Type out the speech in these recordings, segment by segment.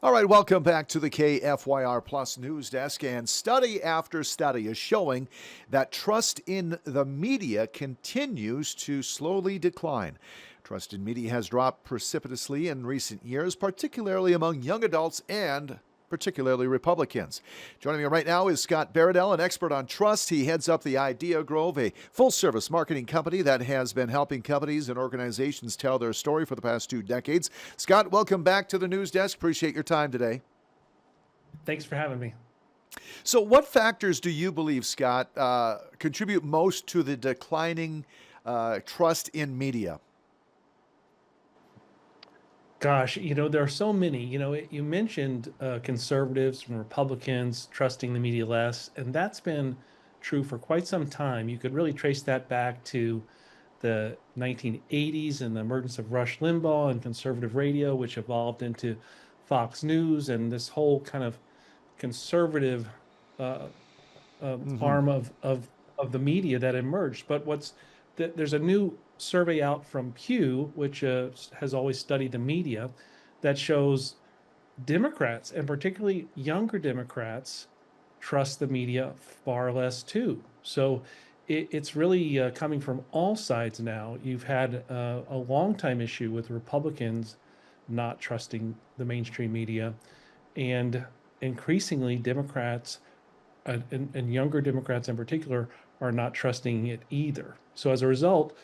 All right, welcome back to the KFYR Plus News Desk. And study after study is showing that trust in the media continues to slowly decline. Trust in media has dropped precipitously in recent years, particularly among young adults and particularly Republicans. Joining me right now is Scott Baradell, an expert on trust. He heads up the Idea Grove, a full-service marketing company that has been helping companies and organizations tell their story for the past 2 decades. Scott, welcome back to the news desk. Appreciate your time today. Thanks for having me. So what factors do you believe, Scott, contribute most to the declining trust in media? Gosh, there are so many. You mentioned conservatives and Republicans trusting the media less, and that's been true for quite some time. You could really trace that back to the 1980s and the emergence of Rush Limbaugh and conservative radio, which evolved into Fox News and this whole kind of conservative uh, Mm-hmm. arm of the media that emerged. But there's a new survey out from Pew, which has always studied the media, that shows Democrats, and particularly younger Democrats, trust the media far less too. So it's really coming from all sides now. You've had a long time issue with Republicans not trusting the mainstream media, and increasingly Democrats and younger Democrats in particular are not trusting it either. So as a result,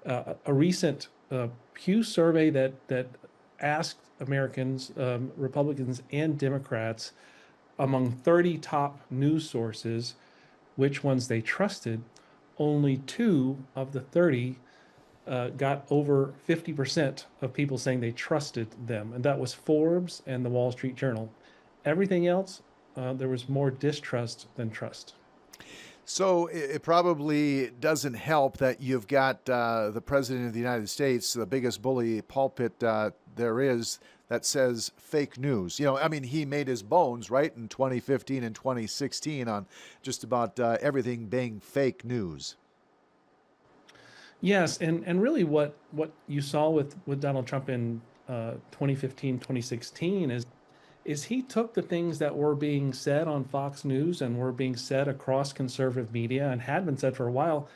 a recent Pew survey that asked Americans, Republicans and Democrats, among 30 top news sources, which ones they trusted, only two of the 30 got over 50% of people saying they trusted them, and that was Forbes and the Wall Street Journal. Everything else, there was more distrust than trust. So it probably doesn't help that you've got the President of the United States, the biggest bully pulpit there is, that says fake news. I mean, he made his bones, right, in 2015 and 2016 on just about everything being fake news. Yes, and really what you saw with Donald Trump in 2015, 2016 is he took the things that were being said on Fox News and were being said across conservative media and had been said for a while.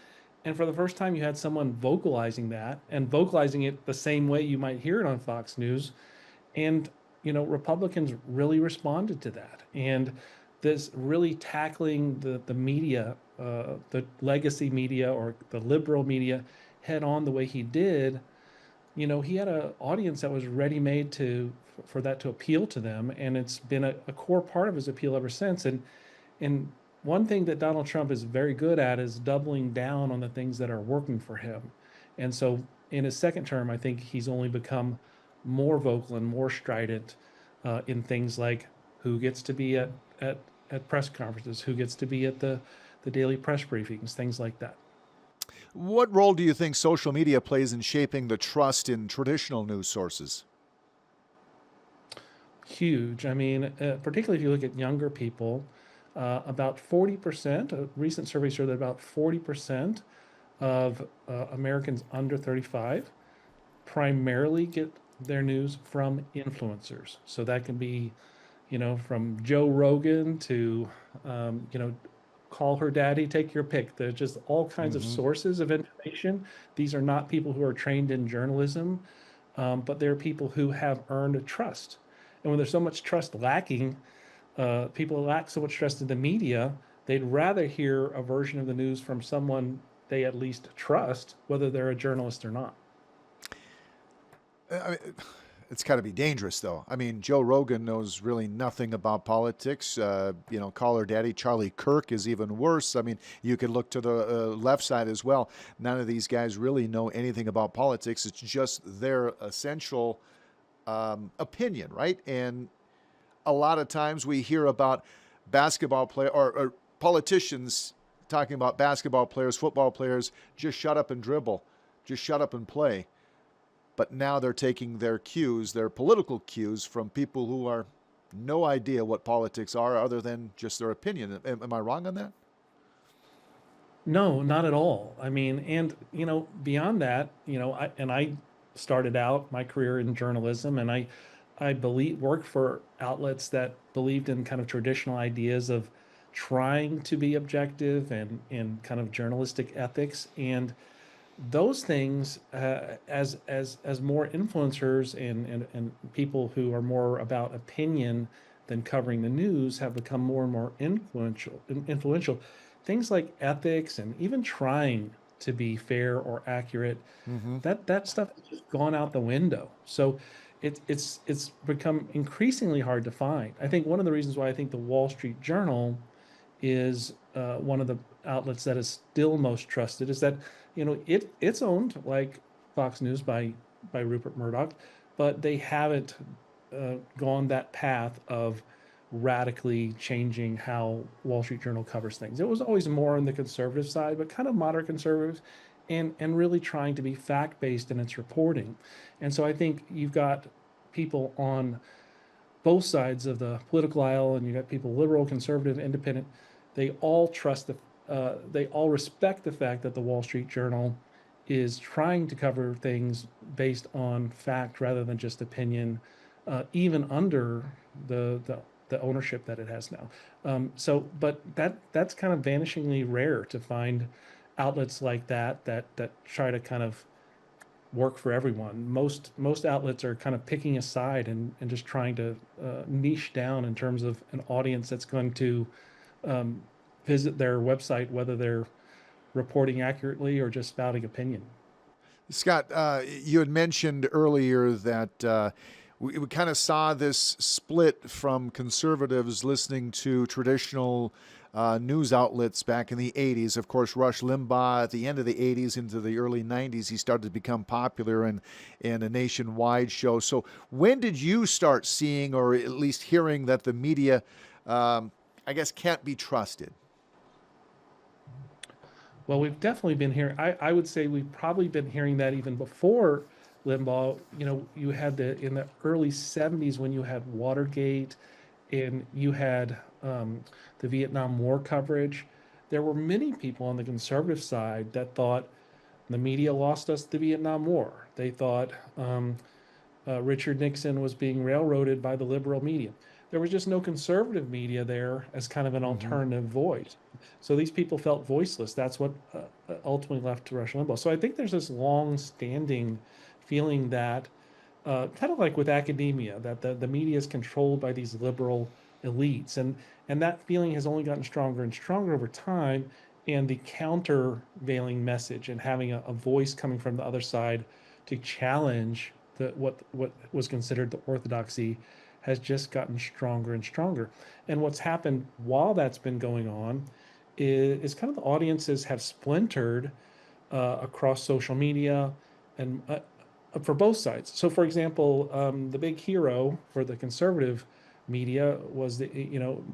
And for the first time, you had someone vocalizing that and vocalizing it the same way you might hear it on Fox News. And, Republicans really responded to that. And this really tackling the media, the legacy media or the liberal media head on the way he did, he had an audience that was ready made for that to appeal to them, and it's been a core part of his appeal ever since. And one thing that Donald Trump is very good at is doubling down on the things that are working for him. And so in his second term, I think he's only become more vocal and more strident in things like who gets to be at press conferences, who gets to be at the daily press briefings, things like that. What role do you think social media plays in shaping the trust in traditional news sources? Huge. I mean, particularly if you look at younger people, about 40%, a recent survey showed that about 40% of Americans under 35 primarily get their news from influencers. So that can be, from Joe Rogan to, call her daddy, take your pick. There's just all kinds of Mm-hmm. sources of information. These are not people who are trained in journalism, but they're people who have earned trust. And when there's so much trust lacking, people lack so much trust in the media, they'd rather hear a version of the news from someone they at least trust, whether they're a journalist or not. I mean, it's got to be dangerous, though. I mean, Joe Rogan knows really nothing about politics. Call her daddy. Charlie Kirk is even worse. I mean, you could look to the left side as well. None of these guys really know anything about politics. It's just their essential opinion, right? And a lot of times we hear about basketball player or politicians talking about basketball players, football players, just shut up and dribble, just shut up and play. But now they're taking their cues, their political cues, from people who are no idea what politics are other than just their opinion. Am I wrong on that? No, not at all. I mean, and beyond that, I started out my career in journalism, and I I believe worked for outlets that believed in kind of traditional ideas of trying to be objective and kind of journalistic ethics. And those things, as more influencers and people who are more about opinion than covering the news have become more and more influential, things like ethics and even trying to be fair or accurate, Mm-hmm. that stuff has just gone out the window. So it's become increasingly hard to find. I think one of the reasons why I think the Wall Street Journal is one of the outlets that is still most trusted is that it's owned like Fox News by Rupert Murdoch, but they haven't gone that path of radically changing how Wall Street Journal covers things. It was always more on the conservative side, but kind of moderate conservative, and really trying to be fact based in its reporting. And so I think you've got people on both sides of the political aisle, and you got people liberal, conservative, independent. They all they all respect the fact that the Wall Street Journal is trying to cover things based on fact rather than just opinion, even under the ownership that it has now. But that's kind of vanishingly rare to find outlets like that try to kind of work for everyone. Most outlets are kind of picking a side and just trying to niche down in terms of an audience that's going to um, visit their website, whether they're reporting accurately or just spouting opinion. Scott, you had mentioned earlier that we kind of saw this split from conservatives listening to traditional news outlets back in the 80s. Of course, Rush Limbaugh at the end of the 80s into the early 90s, he started to become popular in a nationwide show. So, when did you start seeing or at least hearing that the media, I guess, can't be trusted? Well, we've definitely been hearing, I would say we've probably been hearing that even before Limbaugh. You had in the early 70s when you had Watergate and you had the Vietnam War coverage. There were many people on the conservative side that thought the media lost us the Vietnam War. They thought Richard Nixon was being railroaded by the liberal media. There was just no conservative media there as kind of an Mm-hmm. alternative voice. So these people felt voiceless. That's what ultimately left to Rush Limbaugh. So I think there's this long-standing feeling that, kind of like with academia, that the media is controlled by these liberal elites, and that feeling has only gotten stronger and stronger over time. And the countervailing message and having a voice coming from the other side to challenge what was considered the orthodoxy has just gotten stronger and stronger. And what's happened while that's been going on is kind of the audiences have splintered across social media and for both sides. So, for example, the big hero for the conservative media was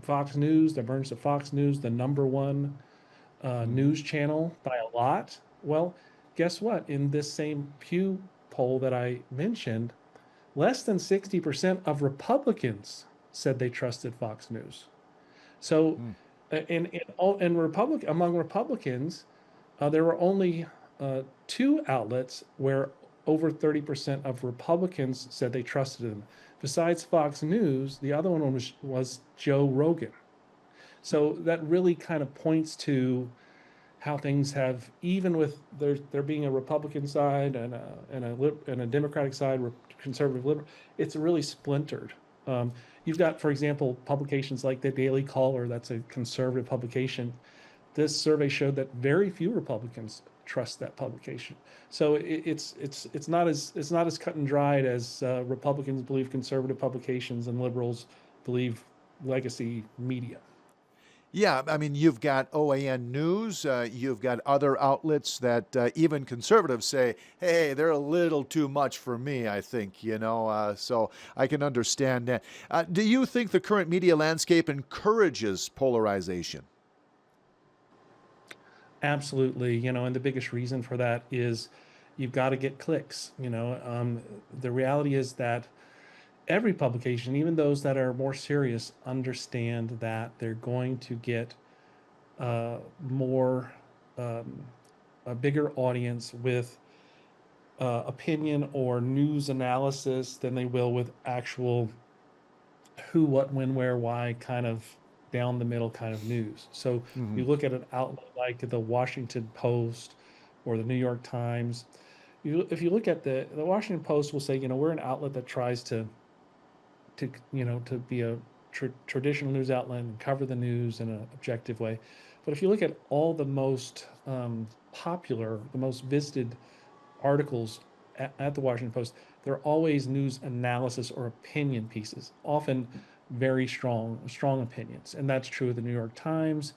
Fox News, the emergence of Fox News, the number one Mm-hmm. news channel by a lot. Well, guess what? In this same Pew poll that I mentioned, less than 60% of Republicans said they trusted Fox News. So, among Republicans, there were only two outlets where over 30% of Republicans said they trusted them. Besides Fox News, the other one was Joe Rogan. So that really kind of points to how things have, even with there being a Republican side and a Democratic side, conservative liberal, it's really splintered. Um, you've got, for example, publications like the Daily Caller, that's a conservative publication. This survey showed that very few Republicans trust that publication. So it's not as cut and dried as Republicans believe conservative publications and liberals believe legacy media. Yeah, I mean, you've got OAN News, you've got other outlets that even conservatives say, hey, they're a little too much for me, I think, so I can understand that. Do you think the current media landscape encourages polarization? Absolutely, and the biggest reason for that is you've got to get clicks. The reality is that every publication, even those that are more serious, understand that they're going to get more, um, a bigger audience with opinion or news analysis than they will with actual who, what, when, where, why kind of down the middle kind of news. So Hmm. you look at an outlet like the Washington Post or the New York Times. If you look at the Washington Post, will say, we're an outlet that tries to be a traditional news outlet and cover the news in an objective way. But if you look at all the most popular, the most visited articles at the Washington Post, they're always news analysis or opinion pieces, often very strong opinions, and that's true of the New York Times.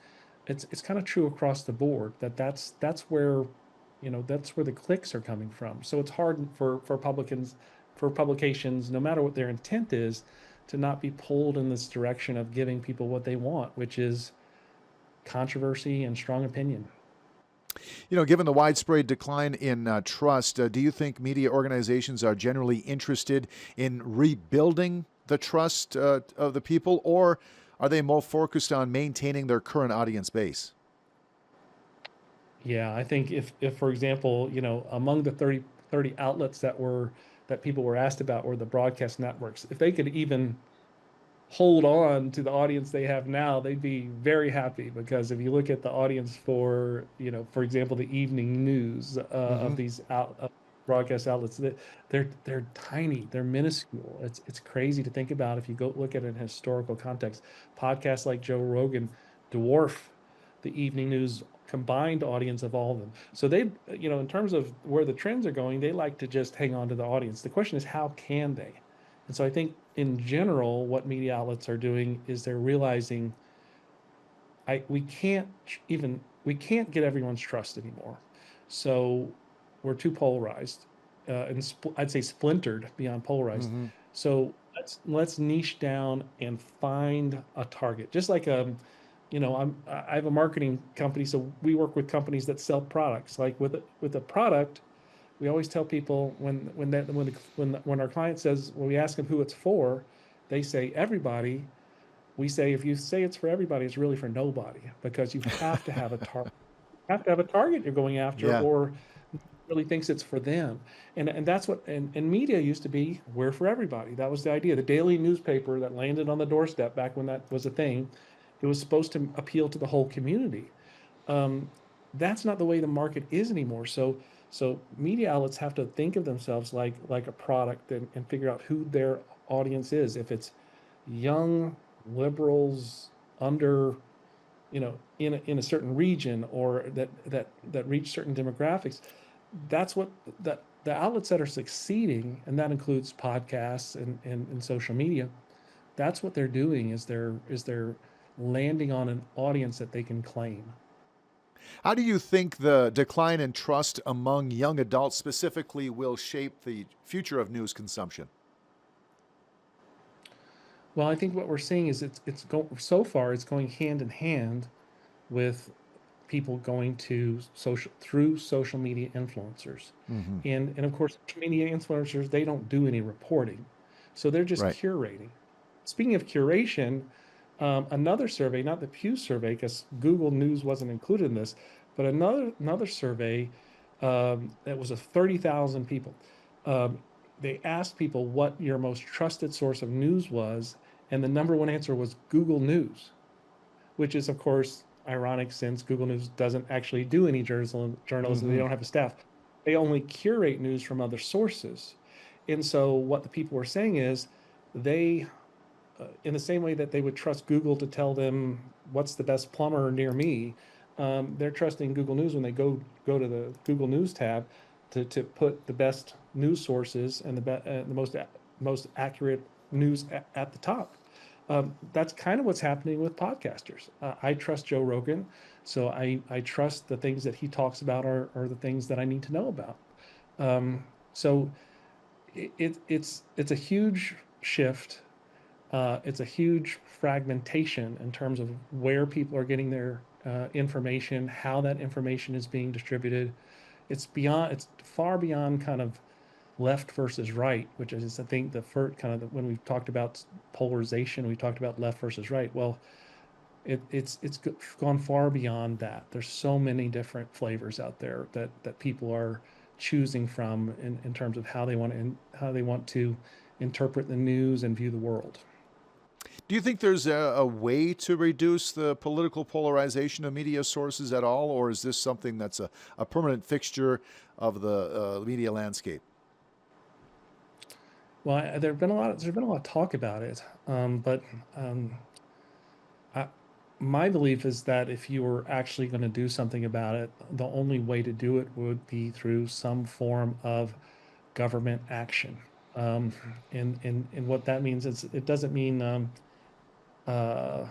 It's kind of true across the board that's where that's where the clicks are coming from. So it's hard for publications, no matter what their intent is, to not be pulled in this direction of giving people what they want, which is controversy and strong opinion. Given the widespread decline in trust, do you think media organizations are generally interested in rebuilding the trust of the people, or are they more focused on maintaining their current audience base? Yeah, I think if for example, among the 30 outlets that people were asked about were the broadcast networks, if they could even hold on to the audience they have now, they'd be very happy. Because if you look at the audience for, for example, the evening news Hmm. of these broadcast outlets, they're tiny, they're minuscule. It's crazy to think about if you go look at it in historical context. Podcasts like Joe Rogan dwarf the evening news combined audience of all of them. So they, in terms of where the trends are going, they like to just hang on to the audience. The question is, how can they? And so I think in general, what media outlets are doing is they're realizing I we can't get everyone's trust anymore. So we're too polarized, and I'd say splintered beyond polarized. Hmm. So let's niche down and find a target. Just like I have a marketing company, so we work with companies that sell products. Like with a product, we always tell people when our client says, when we ask them who it's for, they say everybody. We say, if you say it's for everybody, it's really for nobody, because you have to have a target. You have to have a target you're going after, Yeah. or really thinks it's for them. And that's what and media used to be, we're for everybody. That was the idea. The daily newspaper that landed on the doorstep back when that was a thing, it was supposed to appeal to the whole community. um, that's not the way the market is anymore. So media outlets have to think of themselves like a product, and figure out who their audience is. If it's young liberals under, in a certain region, or that reach certain demographics, that's what the outlets that are succeeding, and that includes podcasts and social media. That's what they're doing, is they're landing on an audience that they can claim. How do you think the decline in trust among young adults specifically will shape the future of news consumption? Well, I think what we're seeing is so far it's going hand in hand with people going to social media influencers. Hmm. And of course, social media influencers, they don't do any reporting. So they're just Right. curating. Speaking of curation, another survey, not the Pew survey, because Google News wasn't included in this, but another survey, that was of 30,000 people. Um, they asked people what your most trusted source of news was, and the number one answer was Google News, which is, of course, ironic, since Google News doesn't actually do any journalism. They Hmm. don't have a staff. They only curate news from other sources. And so what the people were saying is, they, in the same way that they would trust Google to tell them what's the best plumber near me, they're trusting Google News when they go to the Google News tab to put the best news sources and the most accurate news at the top. That's kind of what's happening with podcasters. I trust Joe Rogan, so I trust the things that he talks about are the things that I need to know about. So it's a huge shift. It's a huge fragmentation in terms of where people are getting their information, how that information is being distributed. It's far beyond kind of left versus right, which is, I think, the first kind of when we've talked about polarization, we talked about left versus right. Well, it's gone far beyond that. There's so many different flavors out there that people are choosing from in terms of how they want to interpret the news and view the world. Do you think there's a way to reduce the political polarization of media sources at all, or is this something that's a permanent fixture of the media landscape? Well, there's been a lot of talk about it, but um, I, my belief is that if you were actually going to do something about it, the only way to do it would be through some form of government action. Um, and what that means is it doesn't mean uh,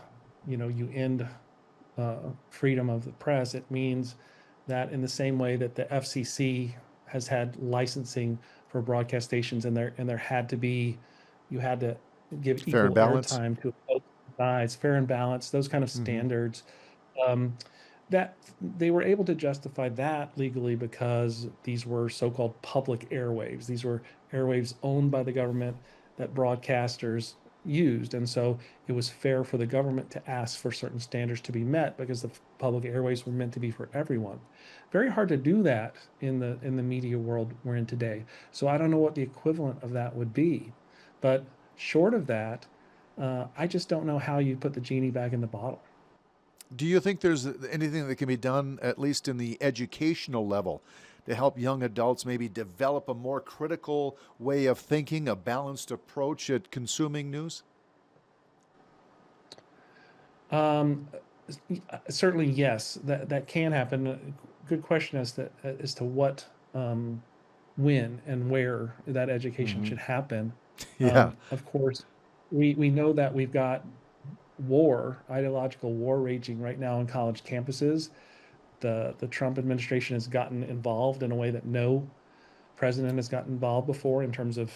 you end freedom of the press. It means that in the same way that the FCC has had licensing for broadcast stations, and there had to be, you had to give Fair and equal balance? airtime to both sides, fair and balanced, those kind of Hmm. standards. Um, that they were able to justify that legally because these were so-called public airwaves. These were airwaves owned by the government that broadcasters used. And so it was fair for the government to ask for certain standards to be met because the public airways were meant to be for everyone. Very hard to do that in the media world we're in today. So I don't know what the equivalent of that would be. But short of that, I just don't know how you put the genie back in the bottle. Do you think there's anything that can be done, at least in the educational level, to help young adults maybe develop a more critical way of thinking, a balanced approach at consuming news? Um, Certainly, yes, that can happen. Good question as to what, when, and where that education Hmm. should happen. Yeah. Of course, we know that we've got ideological war raging right now on college campuses. The Trump administration has gotten involved in a way that no president has gotten involved before in terms of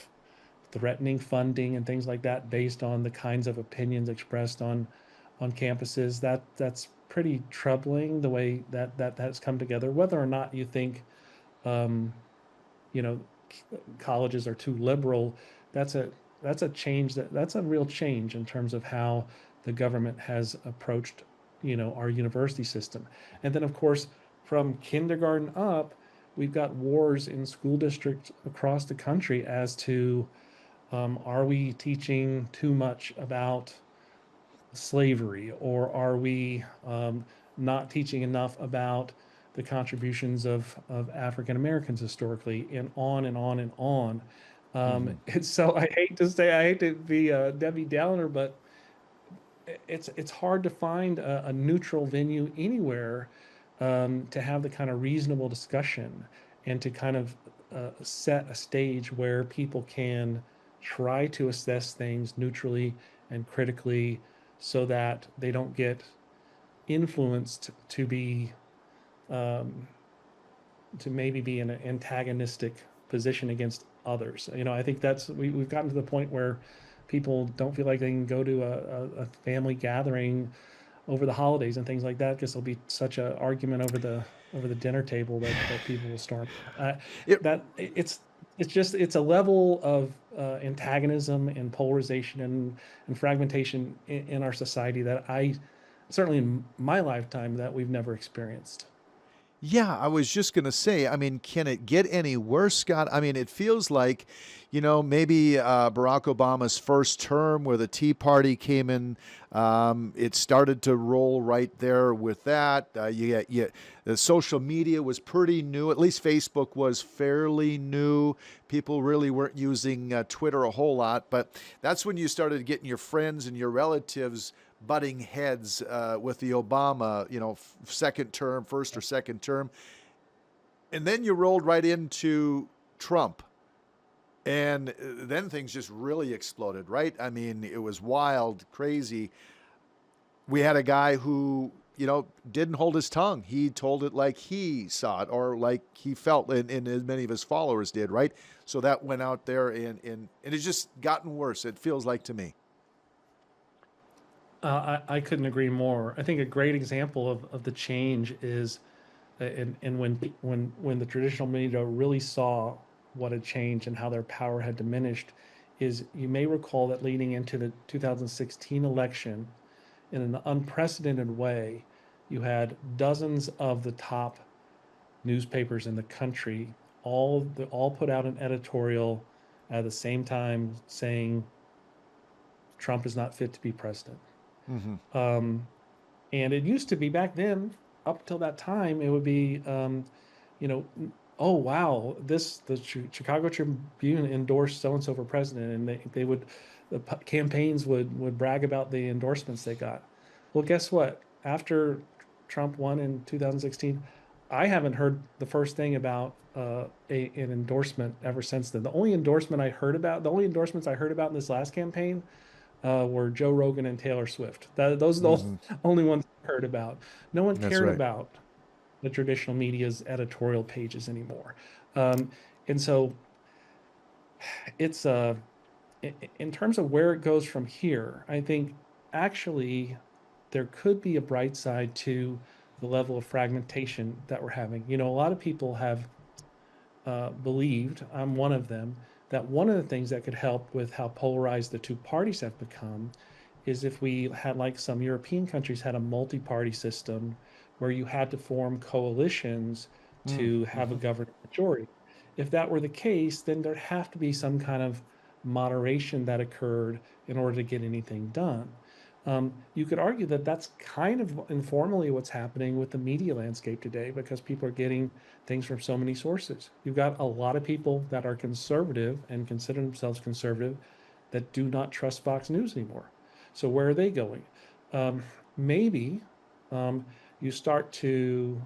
threatening funding and things like that based on the kinds of opinions expressed on campuses. That's pretty troubling the way that has come together. Whether or not you think um, you know colleges are too liberal, that's a that's a change that's a real change in terms of how the government has approached our university system. And then of course from kindergarten up, we've got wars in school districts across the country as to are we teaching too much about slavery, or are we not teaching enough about the contributions of African Americans historically, and on and on and on. Hmm. It's so I hate to be a Debbie Downer, but it's hard to find a neutral venue anywhere to have the kind of reasonable discussion and to kind of set a stage where people can try to assess things neutrally and critically so that they don't get influenced um, to maybe be in an antagonistic position against others. I think we've gotten to the point where people don't feel like they can go to a family gathering over the holidays and things like that because there'll be such an argument over the dinner table that people will storm. Uh, It, that it's a level of antagonism and polarization and fragmentation in our society that I certainly in my lifetime that we've never experienced. Yeah, I was just going to say, I mean, can it get any worse, Scott? I mean, it feels like, maybe Barack Obama's first term where the Tea Party came in, it started to roll right there with that. The social media was pretty new. At least Facebook was fairly new. People really weren't using Twitter a whole lot, but that's when you started getting your friends and your relatives butting heads with the Obama, second term, first or second term. And then you rolled right into Trump. And then things just really exploded, right? I mean, it was wild, crazy. We had a guy who, didn't hold his tongue. He told it like he saw it or like he felt, and as many of his followers did, right? So that went out there, and it's just gotten worse, it feels like to me. I couldn't agree more. I think a great example of the change is and when the traditional media really saw what had changed and how their power had diminished, is you may recall that leading into the 2016 election, in an unprecedented way, you had dozens of the top newspapers in the country all put out an editorial at the same time saying Trump is not fit to be president. Mm-hmm. Um, and it used to be back then, up till that time, it would be, you know, oh wow, the Chicago Tribune endorsed so and so for president, and they would the campaigns would brag about the endorsements they got. Well, guess what? After Trump won in 2016, I haven't heard the first thing about an endorsement ever since then. The only the only endorsements I heard about in this last campaign were Joe Rogan and Taylor Swift. Those are the Mm-hmm. only ones I heard about. No one That's cared right. about the traditional media's editorial pages anymore. Um, and so it's in terms of where it goes from here, I think actually there could be a bright side to the level of fragmentation that we're having. You know, a lot of people have believed, I'm one of them, that one of the things that could help with how polarized the two parties have become is if we had, like some European countries, had a multi-party system where you had to form coalitions to have a Mm-hmm. governing majority. If that were the case, then there'd have to be some kind of moderation that occurred in order to get anything done. You could argue that that's kind of informally what's happening with the media landscape today because people are getting things from so many sources. You've got a lot of people that are conservative and consider themselves conservative that do not trust Fox News anymore. So where are they going? Um, Maybe um, you start to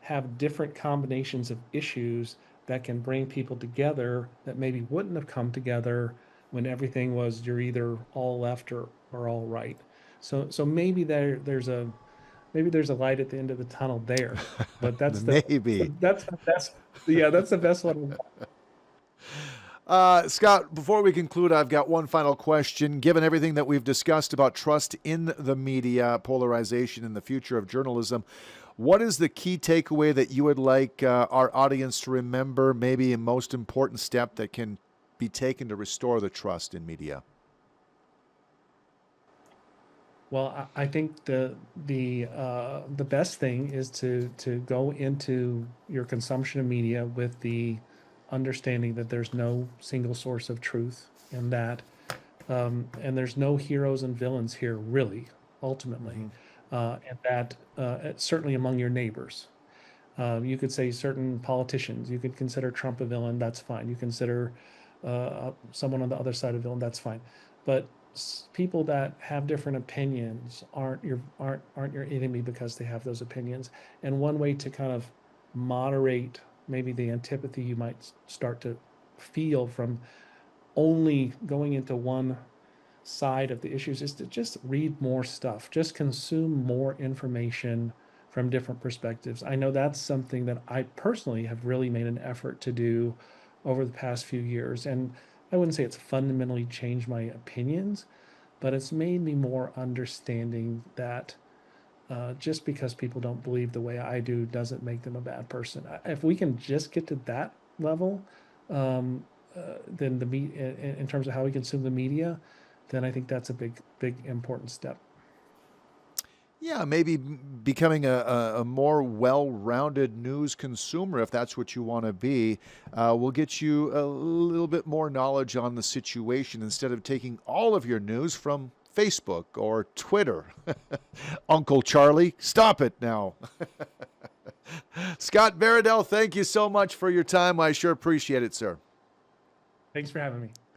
have different combinations of issues that can bring people together that maybe wouldn't have come together when everything was you're either all left or all right. So maybe maybe there's a light at the end of the tunnel there, but Maybe. that's the best. Yeah, that's the best one. Scott, before we conclude, I've got one final question. Given everything that we've discussed about trust in the media, polarization, and the future of journalism, what is the key takeaway that you would like our audience to remember, maybe a most important step that can be taken to restore the trust in media? Well, I think the best thing is to go into your consumption of media with the understanding that there's no single source of truth, and that and there's no heroes and villains here, really, ultimately, Mm-hmm. and that certainly among your neighbors. You could say certain politicians. You could consider Trump a villain. That's fine. You consider someone on the other side a villain. That's fine. But people that have different opinions aren't your enemy because they have those opinions. And one way to kind of moderate maybe the antipathy you might start to feel from only going into one side of the issues is to just read more stuff, just consume more information from different perspectives. I know that's something that I personally have really made an effort to do over the past few years. And I wouldn't say it's fundamentally changed my opinions, but it's made me more understanding that just because people don't believe the way I do doesn't make them a bad person. If we can just get to that level, um, then in terms of how we consume the media, then I think that's a big important step. Yeah, maybe becoming a more well-rounded news consumer, if that's what you want to be, will get you a little bit more knowledge on the situation instead of taking all of your news from Facebook or Twitter. Uncle Charlie, stop it now. Scott Baradell, thank you so much for your time. I sure appreciate it, sir. Thanks for having me.